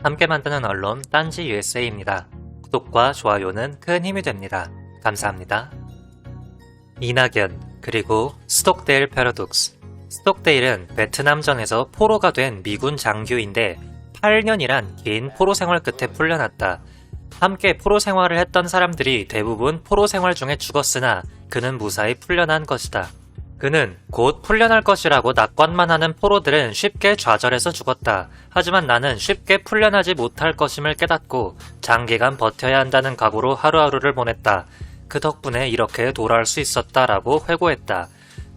함께 만드는 언론 딴지 USA입니다. 구독과 좋아요는 큰 힘이 됩니다. 감사합니다. 이낙연, 그리고 스톡데일 패러독스. 스톡데일은 베트남전에서 포로가 된 미군 장교인데 8년이란 긴 포로 생활 끝에 풀려났다. 함께 포로 생활을 했던 사람들이 대부분 포로 생활 중에 죽었으나 그는 무사히 풀려난 것이다. 그는 곧 풀려날 것이라고 낙관만 하는 포로들은 쉽게 좌절해서 죽었다. 하지만 나는 쉽게 풀려나지 못할 것임을 깨닫고 장기간 버텨야 한다는 각오로 하루하루를 보냈다. 그 덕분에 이렇게 돌아올 수 있었다라고 회고했다.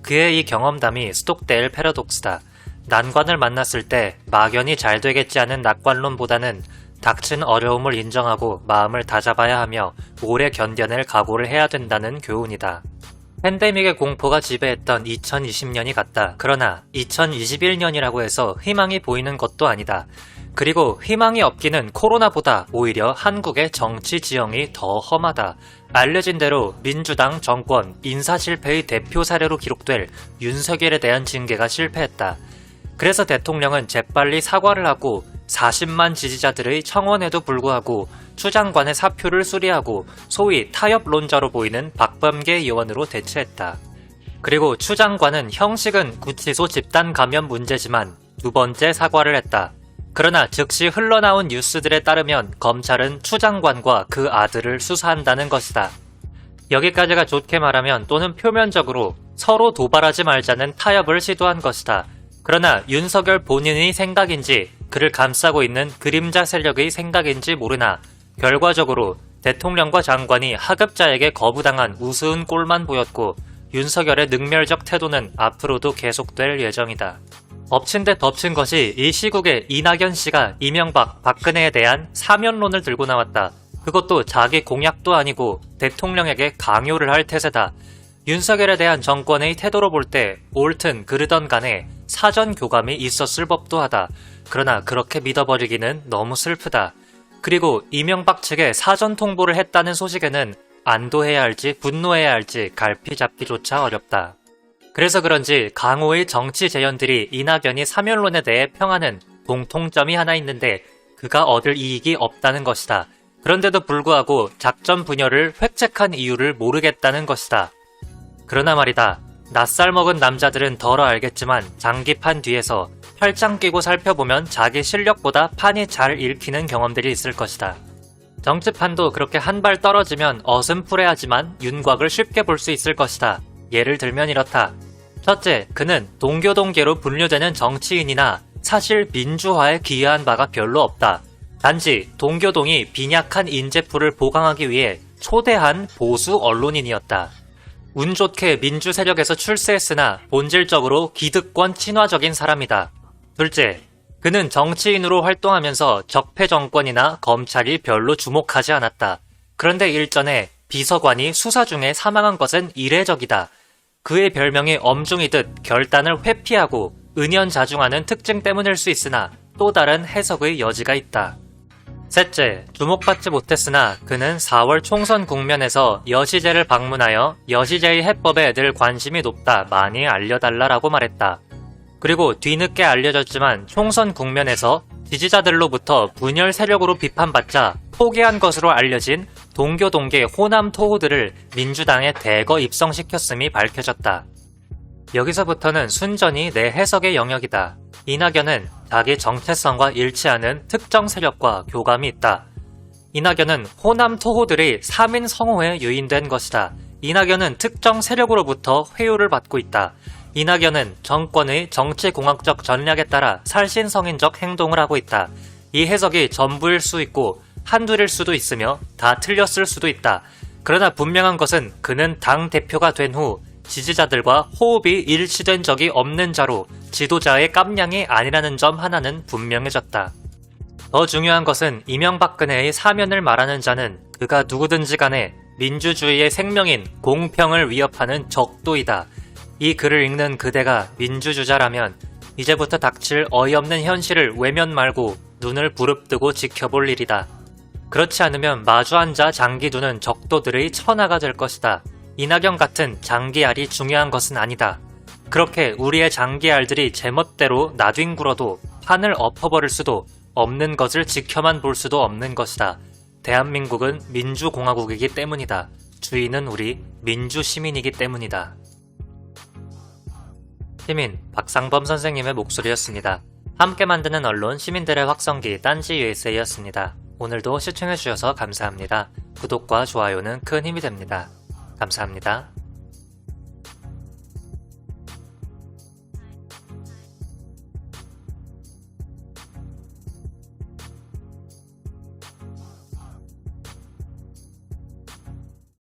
그의 이 경험담이 스톡데일 패러독스다. 난관을 만났을 때 막연히 잘 되겠지 않은 낙관론보다는 닥친 어려움을 인정하고 마음을 다잡아야 하며 오래 견뎌낼 각오를 해야 된다는 교훈이다. 팬데믹의 공포가 지배했던 2020년이 갔다. 그러나 2021년이라고 해서 희망이 보이는 것도 아니다. 그리고 희망이 없기는 코로나보다 오히려 한국의 정치 지형이 더 험하다. 알려진 대로 민주당 정권 인사 실패의 대표 사례로 기록될 윤석열에 대한 징계가 실패했다. 그래서 대통령은 재빨리 사과를 하고 40만 지지자들의 청원에도 불구하고 추 장관의 사표를 수리하고 소위 타협론자로 보이는 박범계 의원으로 대체했다. 그리고 추 장관은 형식은 구치소 집단 감염 문제지만 두 번째 사과를 했다. 그러나 즉시 흘러나온 뉴스들에 따르면 검찰은 추 장관과 그 아들을 수사한다는 것이다. 여기까지가 좋게 말하면 또는 표면적으로 서로 도발하지 말자는 타협을 시도한 것이다. 그러나 윤석열 본인의 생각인지 그를 감싸고 있는 그림자 세력의 생각인지 모르나 결과적으로 대통령과 장관이 하급자에게 거부당한 우스운 꼴만 보였고 윤석열의 능멸적 태도는 앞으로도 계속될 예정이다. 엎친 데 덮친 것이 이 시국에 이낙연 씨가 이명박, 박근혜에 대한 사면론을 들고 나왔다. 그것도 자기 공약도 아니고 대통령에게 강요를 할 태세다. 윤석열에 대한 정권의 태도로 볼 때 옳든 그르던 간에 사전 교감이 있었을 법도 하다. 그러나 그렇게 믿어버리기는 너무 슬프다. 그리고 이명박 측에 사전 통보를 했다는 소식에는 안도해야 할지 분노해야 할지 갈피 잡기조차 어렵다. 그래서 그런지 강호의 정치 재연들이 이낙연이 사면론에 대해 평하는 공통점이 하나 있는데 그가 얻을 이익이 없다는 것이다. 그런데도 불구하고 작전 분열을 획책한 이유를 모르겠다는 것이다. 그러나 말이다. 낯살 먹은 남자들은 덜어 알겠지만 장기판 뒤에서 팔짱 끼고 살펴보면 자기 실력보다 판이 잘 읽히는 경험들이 있을 것이다. 정치판도 그렇게 한 발 떨어지면 어슴푸레하지만 윤곽을 쉽게 볼 수 있을 것이다. 예를 들면 이렇다. 첫째, 그는 동교동계로 분류되는 정치인이나 사실 민주화에 기여한 바가 별로 없다. 단지 동교동이 빈약한 인재풀을 보강하기 위해 초대한 보수 언론인이었다. 운 좋게 민주 세력에서 출세했으나 본질적으로 기득권 친화적인 사람이다. 둘째, 그는 정치인으로 활동하면서 적폐 정권이나 검찰이 별로 주목하지 않았다. 그런데 일전에 비서관이 수사 중에 사망한 것은 이례적이다. 그의 별명이 엄중이듯 결단을 회피하고 은연자중하는 특징 때문일 수 있으나 또 다른 해석의 여지가 있다. 셋째, 주목받지 못했으나 그는 4월 총선 국면에서 여시제를 방문하여 여시제의 해법에 늘 관심이 높다 많이 알려달라라고 말했다. 그리고 뒤늦게 알려졌지만 총선 국면에서 지지자들로부터 분열 세력으로 비판받자 포기한 것으로 알려진 동교동계 호남 토호들을 민주당에 대거 입성시켰음이 밝혀졌다. 여기서부터는 순전히 내 해석의 영역이다. 이낙연은 자기 정체성과 일치하는 특정 세력과 교감이 있다. 이낙연은 호남 토호들의 3인 성호에 유인된 것이다. 이낙연은 특정 세력으로부터 회유를 받고 있다. 이낙연은 정권의 정치공학적 전략에 따라 살신성인적 행동을 하고 있다. 이 해석이 전부일 수 있고 한둘일 수도 있으며 다 틀렸을 수도 있다. 그러나 분명한 것은 그는 당 대표가 된 후 지지자들과 호흡이 일치된 적이 없는 자로 지도자의 깜냥이 아니라는 점 하나는 분명해졌다. 더 중요한 것은 이명박근혜의 사면을 말하는 자는 그가 누구든지 간에 민주주의의 생명인 공평을 위협하는 적도이다. 이 글을 읽는 그대가 민주주자라면 이제부터 닥칠 어이없는 현실을 외면 말고 눈을 부릅뜨고 지켜볼 일이다. 그렇지 않으면 마주 앉아 장기 두는 적도들의 천하가 될 것이다. 이낙연 같은 장기알이 중요한 것은 아니다. 그렇게 우리의 장기알들이 제멋대로 나뒹굴어도 판을 엎어버릴 수도 없는 것을 지켜만 볼 수도 없는 것이다. 대한민국은 민주공화국이기 때문이다. 주인은 우리 민주시민이기 때문이다. 시민 박상범 선생님의 목소리였습니다. 함께 만드는 언론 시민들의 확성기 딴지 USA였습니다. 오늘도 시청해주셔서 감사합니다. 구독과 좋아요는 큰 힘이 됩니다. 감사합니다.